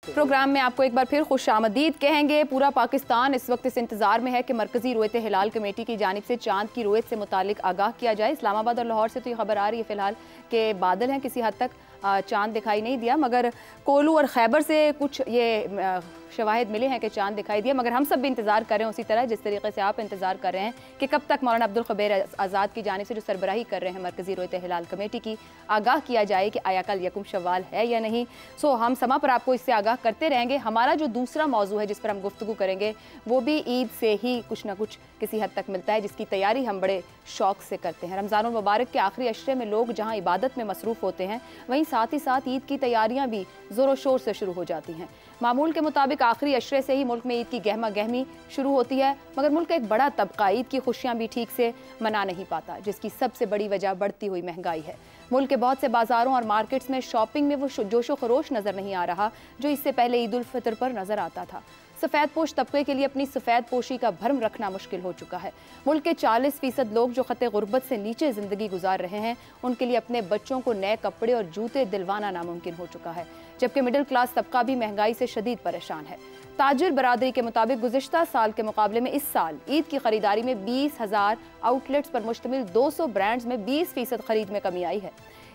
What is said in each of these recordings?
Programme में आपको एक बार फिर खुश आमदीद कहेंगे। पूरा पाकिस्तान इस वक्त इस इंतजार में है कि मरकजी रुयत हिलाल कमेटी की जानिब से चांद की रुयत से मुतालिक आगाह किया जाए। इस्लामाबाद और लाहौर से तो ये खबर आ रही है फिलहाल कि बादल हैं, किसी हद तक चांद दिखाई नहीं दिया, मगर कोलू और खैबर से कुछ ये शवाहिद मिले हैं कि चांद दिखाई दिया। मगर हम सब भी इंतजार कर रहे हैं उसी तरह जिस तरीके से आप इंतजार कर रहे हैं कि कब तक मौलाना अब्दुल खबीर आज़ाद की जानिब से जो सरबराही कर रहे हैं मरकजी रुयत हिलाल कमेटी की, आगाह किया जाए कि आया कल यकुम शव्वाल है या नहीं। सो हम समा पर आपको इससे आगाह करते रहेंगे। हमारा जो दूसरा मौजू है जिस पर हम गुफ्तगू करेंगे वो भी ईद से ही कुछ ना कुछ किसी हद तक मिलता है, जिसकी तैयारी हम बड़े शौक से करते हैं। रमज़ानुल मुबारक के आखिरी अशरे में लोग जहाँ इबादत में मसरूफ़ होते हैं, वहीं साथ ही साथ ईद की तैयारियाँ भी ज़ोरों शोर से शुरू हो जाती हैं। मामूल के मुताबिक आखिरी अशरे से ही मुल्क में ईद की गहमा गहमी शुरू होती है, मगर मुल्क का एक बड़ा तबका ईद की खुशियाँ भी ठीक से मना नहीं पाता, जिसकी सबसे बड़ी वजह बढ़ती हुई महंगाई है। मुल्क के बहुत से बाजारों और मार्केट्स में शॉपिंग में वो जोशो खरोश नज़र नहीं आ रहा जो इससे पहले ईद उल फितर पर नज़र आता था। सफ़ेद पोश तबके के लिए अपनी सफ़ेद पोशी का भरम रखना मुश्किल हो चुका है। मुल्क के 40% लोग जो खते गुर्बत से नीचे ज़िंदगी गुजार रहे हैं, उनके लिए अपने बच्चों को नए कपड़े और जूते दिलवाना नामुमकिन हो चुका है, जबकि मिडिल क्लास तबका भी महंगाई से शदीद परेशान है। ताजिर बरादरी के मुताबिक गुज़िश्ता साल के मुकाबले में इस साल ईद की खरीदारी में 20,000 आउटलेट्स पर मुश्तमिल 200 ब्रांड्स में 20% खरीद में कमी आई है।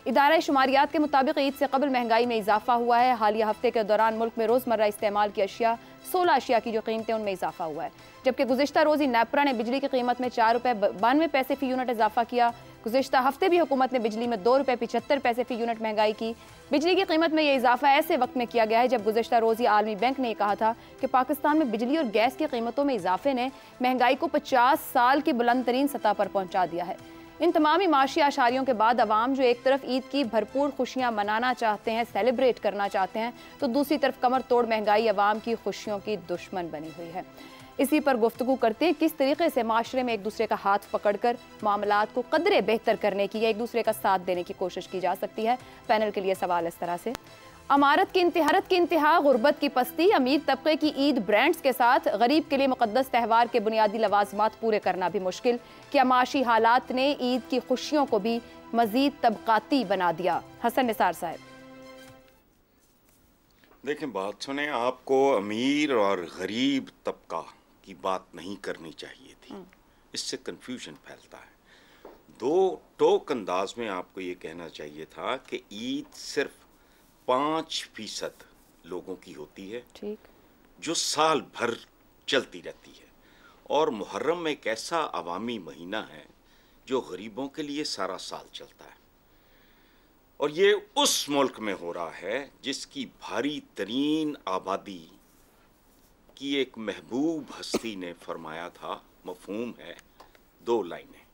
इदारा शुमारियात के मुताबिक ईद से कबल महंगाई में इजाफा हुआ है। हालिया हफ्ते के दौरान मुल्क में रोज़मर्रा इस्तेमाल की अशिया 16 अशिया की जो कीमतें उनमें इजाफा हुआ है, जबकि गुज़िश्ता रोज़ी नेपरा ने बिजली की कीमत में 4 रुपये 92 पैसे फ़ी यूनिट इजाफा किया। गुज़िश्ता हफ्ते भी हुकूमत ने बिजली में 2 रुपये 75 पैसे फ़ी यूनिट महंगाई की। बिजली की कीमत में यह इजाफा ऐसे वक्त में किया गया है जब गुज़िश्ता रोज़ी आलमी बैंक ने कहा था कि पाकिस्तान में बिजली और गैस की कीमतों में इजाफे ने महंगाई को 50 साल की बुलंद तरीन सतह पर पहुँचा दिया है। इन तमामी माशी आशारियों के बाद अवाम जो एक तरफ ईद की भरपूर खुशियां मनाना चाहते हैं, सेलिब्रेट करना चाहते हैं, तो दूसरी तरफ कमर तोड़ महंगाई अवाम की खुशियों की दुश्मन बनी हुई है। इसी पर गुफ्तगू करते हैं किस तरीके से माशरे में एक दूसरे का हाथ पकड़कर मामलात को कदरे बेहतर करने की या एक दूसरे का साथ देने की कोशिश की जा सकती है। पैनल के लिए सवाल इस तरह से: अमारत की इंतहा, गुर्बत की पस्ती, अमीर तबके की ईद ब्रांड्स के साथ गरीब के लिए मुकद्दस त्यौहार के बुनियादी लवाजमात पूरे करना भी मुश्किल। क्या माशी हालात ने ईद की खुशियों को भी मजीद तबकाती बना दिया? हसन निसार साहब। देखें, बात सुने, आपको अमीर और गरीब तबका की बात नहीं करनी चाहिए थी, इससे कंफ्यूजन फैलता है। दो टोक अंदाज में आपको ये कहना चाहिए था कि ईद सिर्फ 5% लोगों की होती है, ठीक, जो साल भर चलती रहती है, और मुहर्रम में एक ऐसा अवामी महीना है जो गरीबों के लिए सारा साल चलता है। और ये उस मुल्क में हो रहा है जिसकी भारी तरीन आबादी की एक महबूब हस्ती ने फरमाया था, मफहूम है 2 लाइनें: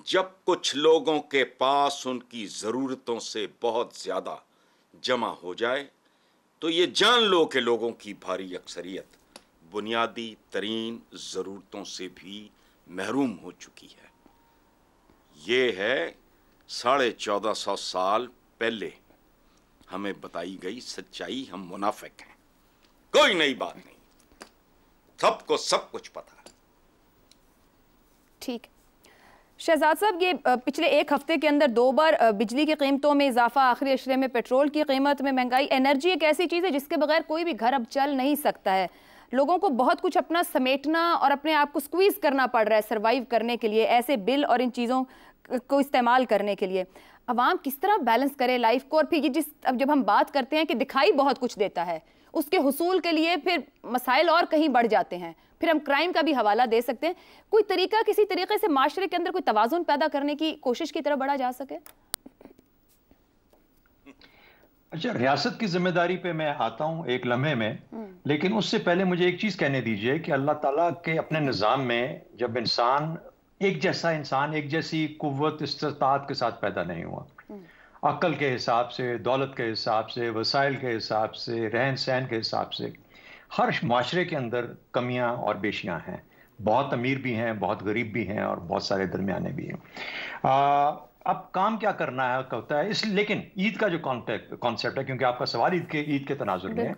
जब कुछ लोगों के पास उनकी ज़रूरतों से बहुत ज़्यादा जमा हो जाए तो ये जान लो कि लोगों की भारी अक्सरियत बुनियादी तरीन ज़रूरतों से भी महरूम हो चुकी है। ये है 1450 साल पहले हमें बताई गई सच्चाई। हम मुनाफिक हैं, कोई नई बात नहीं, सबको सब कुछ पता है। ठीक। शहजाद साहब, ये पिछले एक हफ्ते के अंदर 2 बार बिजली की कीमतों में इजाफा, आखिरी अशरे में पेट्रोल की कीमत में महंगाई। एनर्जी एक ऐसी चीज़ है जिसके बगैर कोई भी घर अब चल नहीं सकता है। लोगों को बहुत कुछ अपना समेटना और अपने आप को स्क्वीज करना पड़ रहा है सर्वाइव करने के लिए, ऐसे बिल और इन चीज़ों को इस्तेमाल करने के लिए। अवाम किस तरह बैलेंस करे लाइफ को? और फिर अब जब हम बात करते हैं कि दिखाई बहुत कुछ देता है, उसके हुसूल के लिए फिर मसाइल और कहीं बढ़ जाते हैं, फिर हम क्राइम का भी हवाला दे सकते हैं। कोई तरीका, किसी तरीके से माशरे के अंदर कोई तवाज़ुन पैदा करने की कोशिश की तरफ बढ़ा जा सके? अच्छा, रियासत की जिम्मेदारी पे मैं आता हूं एक लम्हे में, लेकिन उससे पहले मुझे एक चीज कहने दीजिए कि अल्लाह ताला के अपने निज़ाम में जब इंसान एक जैसी कुव्वत इस्तात के साथ पैदा नहीं हुआ, अक्ल के हिसाब से, दौलत के हिसाब से, वसाइल के हिसाब से, रहन सहन के हिसाब से, हर माशरे के अंदर कमियां और बेशियां हैं। बहुत अमीर भी हैं, बहुत गरीब भी हैं और बहुत सारे दरमियाने भी हैं। अब काम क्या करना है होता है लेकिन ईद का जो कॉन्सेप्ट है, क्योंकि आपका सवाल ईद के तनाजुर में है,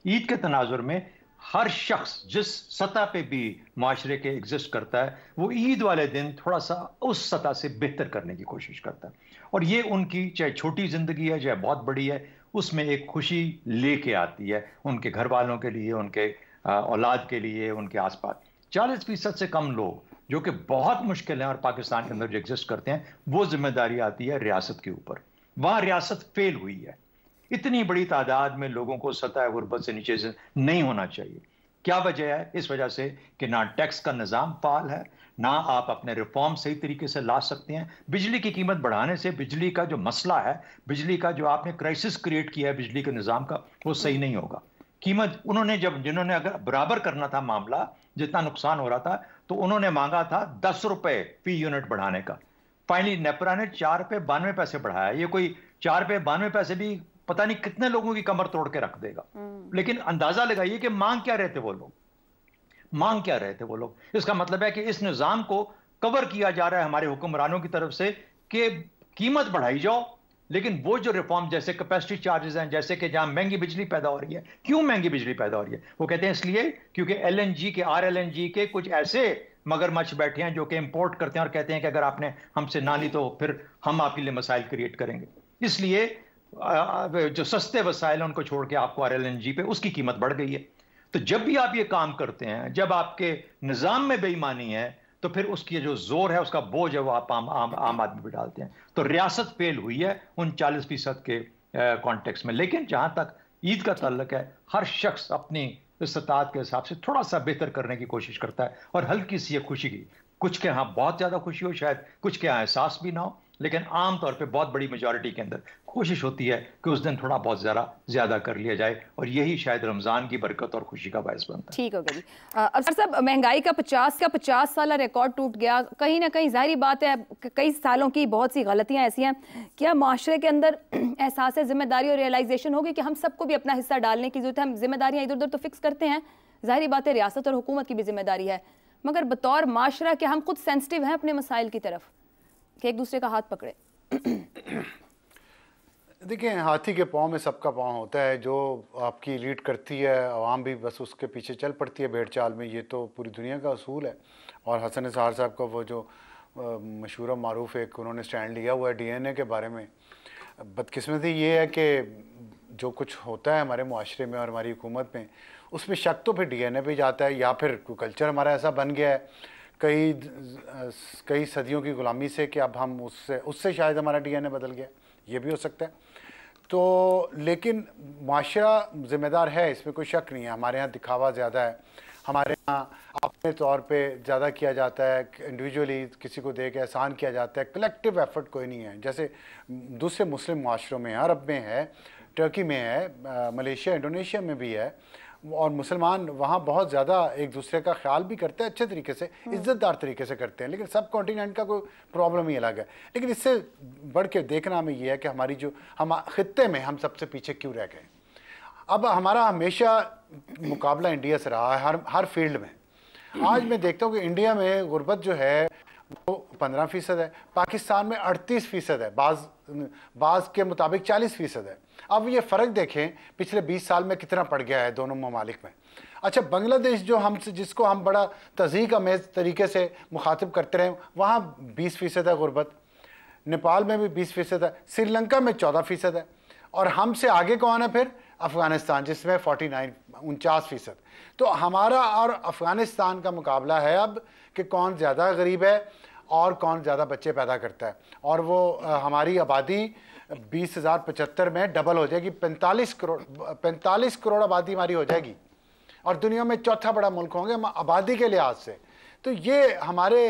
ईद के तनाजुर में हर शख्स जिस सतह पे भी माशरे के एग्जिस्ट करता है, वो ईद वाले दिन थोड़ा सा उस सतह से बेहतर करने की कोशिश करता है। और ये उनकी चाहे छोटी जिंदगी है चाहे बहुत बड़ी है, उसमें एक खुशी लेके आती है उनके घर वालों के लिए, उनके औलाद के लिए, उनके आसपास। 40% से कम लोग जो कि बहुत मुश्किल है और पाकिस्तान के अंदर जो एग्जिस्ट करते हैं, वो जिम्मेदारी आती है रियासत के ऊपर। वहां रियासत फेल हुई है। इतनी बड़ी तादाद में लोगों को सतह गुर्बत से नीचे से नहीं होना चाहिए। क्या वजह है? इस वजह से कि ना टैक्स का निज़ाम फाल है, ना आप अपने रिफॉर्म सही तरीके से ला सकते हैं। बिजली की कीमत बढ़ाने से बिजली का जो मसला है, बिजली का जो आपने क्राइसिस क्रिएट किया है बिजली के निज़ाम का, वो सही नहीं होगा। कीमत उन्होंने जिन्होंने अगर बराबर करना था मामला, जितना नुकसान हो रहा था, तो उन्होंने मांगा था 10 रुपए फी यूनिट बढ़ाने का। फाइनली नेपरा ने 4 रुपए 92 पैसे बढ़ाया। ये कोई 4 रुपए 92 पैसे भी पता नहीं कितने लोगों की कमर तोड़ के रख देगा। लेकिन अंदाजा लगाइए कि मांग क्या रहे थे वो लोग, मांग क्या रहे थे वो लोग। इसका मतलब है कि इस निजाम को कवर किया जा रहा है हमारे हुक्मरानों की तरफ से कि कीमत बढ़ाई जाओ, लेकिन वो जो रिफॉर्म जैसे कैपेसिटी चार्जेस हैं, जैसे कि जहां महंगी बिजली पैदा हो रही है। क्यों महंगी बिजली पैदा हो रही है? वो कहते हैं इसलिए क्योंकि एलएनजी के, आरएलएनजी के कुछ ऐसे मगरमच्छ बैठे हैं जो कि इंपोर्ट करते हैं और कहते हैं कि अगर आपने हमसे ना ली तो फिर हम आपके लिए मसाइल क्रिएट करेंगे। इसलिए जो सस्ते वसाइल उनको छोड़ के आपको आरएलएनजी पे उसकी कीमत बढ़ गई है। तो जब भी आप ये काम करते हैं, जब आपके निजाम में बेईमानी है, तो फिर उसकी जो जोर है, उसका बोझ है, वो आप आम आदमी पे डालते हैं। तो रियासत फेल हुई है उन 40% के कॉन्टेक्स्ट में। लेकिन जहां तक ईद का ताल्लुक है, हर शख्स अपनी इस्तात के हिसाब से थोड़ा सा बेहतर करने की कोशिश करता है और हल्की सी खुशी की, कुछ के यहाँ बहुत ज्यादा खुशी हो, शायद कुछ के यहाँ एहसास भी ना हो, लेकिन आमतौर पे बहुत बड़ी मेजॉरिटी के अंदर कोशिश होती है कि उस दिन थोड़ा बहुत ज्यादा कर लिया जाए, और यही शायद रमजान की बरकत और खुशी का बायस बनता है। ठीक हो गया जी। अब सर साहब, महंगाई का 50 साल रिकॉर्ड टूट गया। कहीं ना कहीं जाहिर बात है कई सालों की बहुत सी गलतियां ऐसी हैं, क्या माशरे के अंदर एहसास जिम्मेदारी और रियलाइजेशन होगी कि हम सबको भी अपना हिस्सा डालने की जरूरत है। हम जिम्मेदारियां इधर उधर तो फिक्स करते हैं, जाहिर बात है रियासत और हुकूमत की भी जिम्मेदारी है, मगर बतौर माशरा कि हम खुद सेंसिटिव हैं अपने मसाइल की तरफ कि एक दूसरे का हाथ पकड़े। देखिए, हाथी के पाँव में सबका पाँव होता है। जो आपकी लीड करती है आवाम भी बस उसके पीछे चल पड़ती है भेड़ चाल में। ये तो पूरी दुनिया का असूल है। और हसन निसार साहब का वो जो मशहूर मारूफ एक उन्होंने स्टैंड लिया हुआ है डीएनए के बारे में। बदकिस्मती ये है कि जो कुछ होता है हमारे मुआशरे में और हमारी हुकूमत में, उसमें शक तो फिर डीएनए पे जाता है, या फिर कल्चर हमारा ऐसा बन गया है कई सदियों की गुलामी से कि अब हम उससे शायद हमारा डीएनए बदल गया, ये भी हो सकता है। तो लेकिन माशरा ज़िम्मेदार है, इसमें कोई शक नहीं है। हमारे यहाँ दिखावा ज़्यादा है, हमारे यहाँ अपने तौर पे ज़्यादा किया जाता है, इंडिविजुअली किसी को दे के एहसान किया जाता है, कलेक्टिव एफर्ट कोई नहीं है। जैसे दूसरे मुस्लिम माशरों में, अरब में है, टर्की में है, मलेशिया इंडोनेशिया में भी है, और मुसलमान वहाँ बहुत ज़्यादा एक दूसरे का ख्याल भी करते हैं, अच्छे तरीके से, इज़्ज़तदार तरीके से करते हैं। लेकिन सब कॉन्टिनेंट का कोई प्रॉब्लम ही अलग है। लेकिन इससे बढ़ के देखना हमें यह है कि हमारी जो हम खित्ते में हम सबसे पीछे क्यों रह गए। अब हमारा हमेशा मुकाबला इंडिया से रहा है हर फील्ड में। आज मैं देखता हूँ कि इंडिया में गुर्बत जो है वो 15% है, पाकिस्तान में 38% है, बाज़ के मुताबिक 40% है। अब ये फ़र्क देखें पिछले 20 साल में कितना पड़ गया है दोनों ममालिक में। अच्छा, बांग्लादेश जो हमसे, जिसको हम बड़ा तज़हीक अमेज़ तरीके से मुखातिब करते रहे, वहाँ 20% है गुर्बत, नेपाल में भी 20% है, श्रीलंका में 14% है, और हमसे आगे कौन है फिर? अफ़गानिस्तान, जिसमें 49-49%। तो हमारा और अफ़गानिस्तान का मुकाबला है अब कि कौन ज़्यादा गरीब है और कौन ज़्यादा बच्चे पैदा करता है। और वो हमारी आबादी 20,075 में डबल हो जाएगी, 45 करोड़ आबादी हमारी हो जाएगी, और दुनिया में चौथा बड़ा मुल्क होंगे हम आबादी के लिहाज से। तो ये हमारे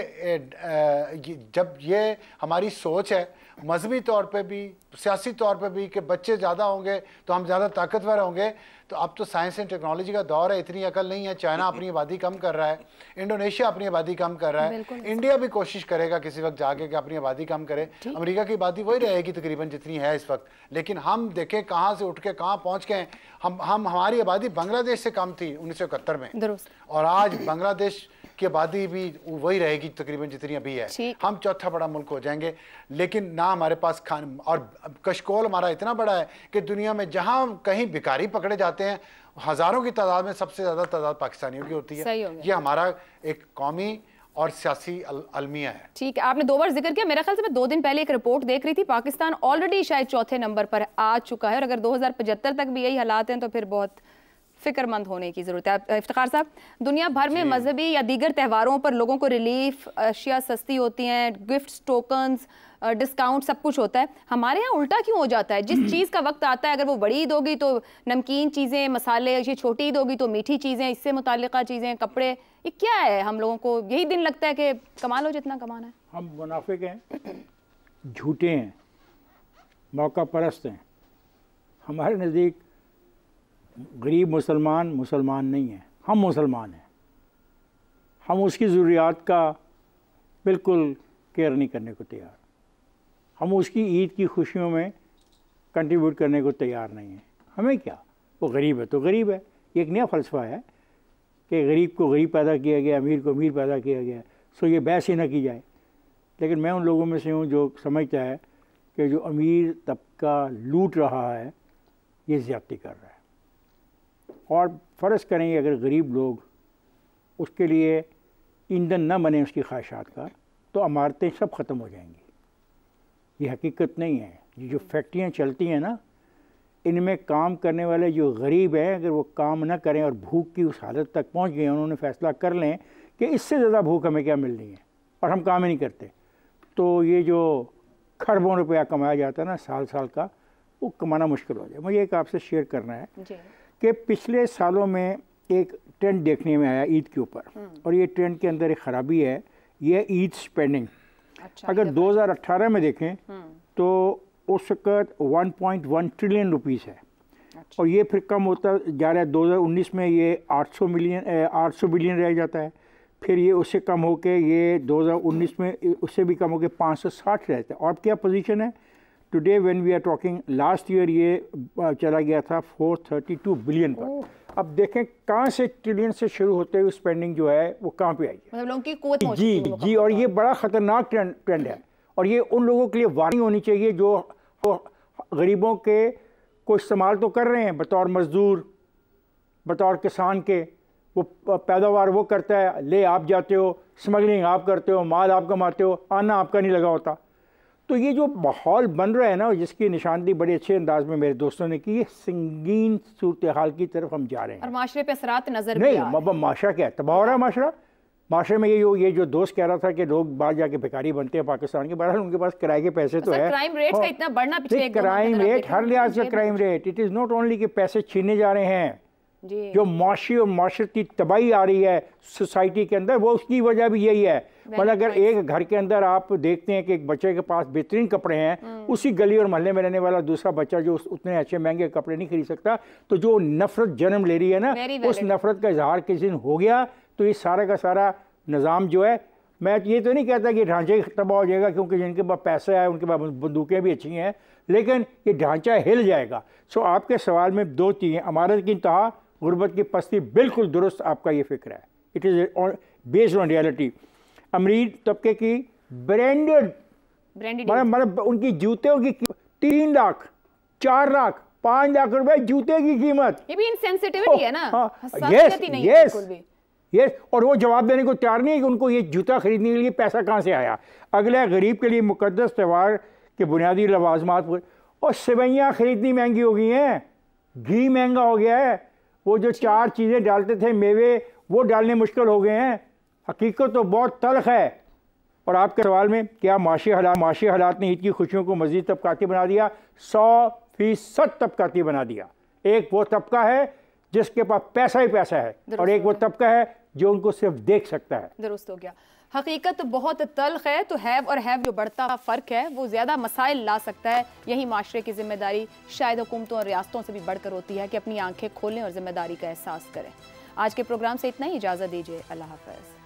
जब ये हमारी सोच है मजहबी तौर पे भी, सियासी तौर पे भी, कि बच्चे ज़्यादा होंगे तो हम ज़्यादा ताकतवर होंगे। तो अब तो साइंस एंड टेक्नोलॉजी का दौर है, इतनी अकल नहीं है। चाइना अपनी आबादी कम कर रहा है, इंडोनेशिया अपनी आबादी कम कर रहा है, इंडिया भी कोशिश करेगा किसी वक्त जाके कि अपनी आबादी कम करे। अमेरिका की आबादी वही रहेगी तकरीबन जितनी है इस वक्त। लेकिन हम देखें कहाँ से उठ के कहाँ पहुँच गए। हमारी आबादी बांग्लादेश से कम थी 1971 में, और आज बांग्लादेश की आबादी भी वही रहेगी तकरीबन जितनी अभी है। हम चौथा बड़ा मुल्क हो जाएंगे। लेकिन ना हमारे पास और कशकोल हमारा इतना बड़ा है कि दुनिया में जहां कहीं भिखारी पकड़े जाते हैं, हजारों की तादाद में सबसे ज्यादा तादाद पाकिस्तानियों की होती है। ये हमारा एक कौमी और सियासी अलमिया है। ठीक है, आपने 2 बार जिक्र किया। मेरे ख्याल से मैं 2 दिन पहले एक रिपोर्ट देख रही थी, पाकिस्तान ऑलरेडी शायद 4थे नंबर पर आ चुका है और अगर 2075 तक भी यही हालात हैं तो फिर बहुत फिक्रमंद होने की ज़रूरत है। इफ्तिखार साहब, दुनिया भर में मजहबी या दीगर त्योहारों पर लोगों को रिलीफ, अशिया सस्ती होती हैं, गिफ्ट्स, टोकन्स, डिस्काउंट, सब कुछ होता है। हमारे यहाँ उल्टा क्यों हो जाता है? जिस चीज़ का वक्त आता है, अगर वो बड़ी ईद होगी तो नमकीन चीज़ें, मसाले, ये छोटी ईद होगी तो मीठी चीज़ें, इससे मुताल्लिक़ा चीज़ें, कपड़े, ये क्या है? हम लोगों को यही दिन लगता है कि कमा लो जितना कमाना है। हम मुनाफिक हैं, झूठे हैं, मौका परस्त हैं। हमारे नज़दीक गरीब मुसलमान नहीं है, हम मुसलमान हैं। हम उसकी ज़रूरियात का बिल्कुल केयर नहीं करने को तैयार। हम उसकी ईद की खुशियों में कंट्रीब्यूट करने को तैयार नहीं हैं। हमें क्या, वो गरीब है तो गरीब है। ये एक नया फ़लसफ़ा है कि गरीब को गरीब पैदा किया गया, अमीर को अमीर पैदा किया गया, सो ये बहस ही ना की जाए। लेकिन मैं उन लोगों में से हूँ जो समझता है कि जो अमीर तबका लूट रहा है ये ज़्यादती कर रहा है। और फ़र्ज़ करें अगर गरीब लोग उसके लिए ईंधन न बने उसकी ख्वाहिशात का, तो इमारतें सब ख़त्म हो जाएंगी। ये हकीकत नहीं है। ये जो फैक्ट्रियाँ चलती हैं ना, इनमें काम करने वाले जो गरीब हैं, अगर वो काम ना करें और भूख की उस हालत तक पहुंच गए, उन्होंने फ़ैसला कर लें कि इससे ज़्यादा भूख हमें क्या मिलनी है और हम काम ही नहीं करते, तो ये जो खरबों रुपया कमाया जाता है ना साल साल का, वो कमाना मुश्किल हो जाए। मुझे एक आपसे शेयर करना है कि पिछले सालों में एक ट्रेंड देखने में आया ईद के ऊपर, और ये ट्रेंड के अंदर एक ख़राबी है, ये ईद स्पेंडिंग। अगर 2018 में देखें तो उस वक्त 1.1 ट्रिलियन रुपीस है। और ये फिर कम होता जा रहा है। 2019 में ये 800 बिलियन रह जाता है। फिर ये उससे कम होके ये 2019 में उससे भी कम होके 560 रहता है। और क्या पोजीशन है today when we are talking? Last year ये चला गया था 432 बिलियन पर। अब देखें कहाँ से ट्रिलियन से शुरू होते हुए स्पेंडिंग जो है वो कहाँ पे आई है। लोगों की कुवत जी। और ये बड़ा ख़तरनाक ट्रेंड है। और ये उन लोगों के लिए वार्निंग होनी चाहिए जो गरीबों के को इस्तेमाल तो कर रहे हैं बतौर मज़दूर, बतौर किसान के। वो पैदावार वो करता है, ले आप जाते हो, स्मगलिंग आप करते हो, माल आप कमाते हो, आना आपका नहीं लगा होता। तो ये जो माहौल बन रहा है ना, जिसकी निशानदेही बड़े अच्छे अंदाज में मेरे दोस्तों ने की, ये संगीन सूरत हाल की तरफ हम जा रहे हैं। और माशरे पे असरात नजर नहीं, माशरा क्या है, तबाह हो रहा है माशरा। माशरे में ये जो दोस्त कह रहा था कि लोग बाहर जाके भिखारी बनते हैं पाकिस्तान के, बहरहाल उनके पास किराए के पैसे तो है। क्राइम रेट का इतना बढ़ना, पिछले क्राइम रेट हर लिहाज से crime rate, it is not only कि पैसे छीने जा रहे हैं, जो माशी और माशरती तबाही आ रही है सोसाइटी के अंदर, वो उसकी वजह भी यही है। मतलब अगर एक घर के अंदर आप देखते हैं कि एक बच्चे के पास बेहतरीन कपड़े हैं, उसी गली और मोहल्ले में रहने वाला दूसरा बच्चा जो उतने अच्छे महंगे कपड़े नहीं खरीद सकता, तो जो नफरत जन्म ले रही है ना, उस नफरत का इजहार किसी दिन हो गया तो ये सारा का सारा निज़ाम जो है, मैं ये तो नहीं कहता कि ढांचे तबाह हो जाएगा, क्योंकि जिनके पास पैसा है उनके पास बंदूकें भी अच्छी हैं, लेकिन ये ढांचा हिल जाएगा। सो आपके सवाल में 2 चीज़ें, अमारत की इंतहा, गुर्बत की पस्ती, बिल्कुल दुरुस्त आपका ये फिक्र है। It is based on reality. अमीर तबके की ब्रांडेड मतलब उनकी जूतों की 3 लाख 4 लाख 5 लाख रुपए जूते की कीमत, ये भी इनसेंसिटिविटी है ना। यस। और वो जवाब देने को तैयार नहीं है कि उनको ये जूता खरीदने के लिए पैसा कहाँ से आया। अगला गरीब के लिए मुकद्दस त्यौहार के बुनियादी लवाजमात, और सेवैयाँ खरीदनी महंगी हो गई हैं, घी महंगा हो गया है, वो जो 4 चीज़ें डालते थे मेवे, वो डालने मुश्किल हो गए हैं। हकीकत तो बहुत तल्ख है। और आपके सवाल में क्या माशी हालात ने ईद की खुशियों को मज़ीद तबकाती बना दिया? 100% तबकाती बना दिया। एक वो तबका है जिसके पास पैसा ही पैसा है, और एक वो तबका है जो उनको सिर्फ देख सकता है। दुरुस्त हो गया। हकीकत बहुत तल्ख है, तो हैव और हैव जो बढ़ता फ़र्क है वो ज़्यादा मसाइल ला सकता है। यही माशरे की जिम्मेदारी शायद हुकूमतों और रियासतों से भी बढ़कर होती है कि अपनी आंखें खोलें और जिम्मेदारी का एहसास करें। आज के प्रोग्राम से इतना ही, इजाज़त दीजिए। अल्लाह हाफ़िज़।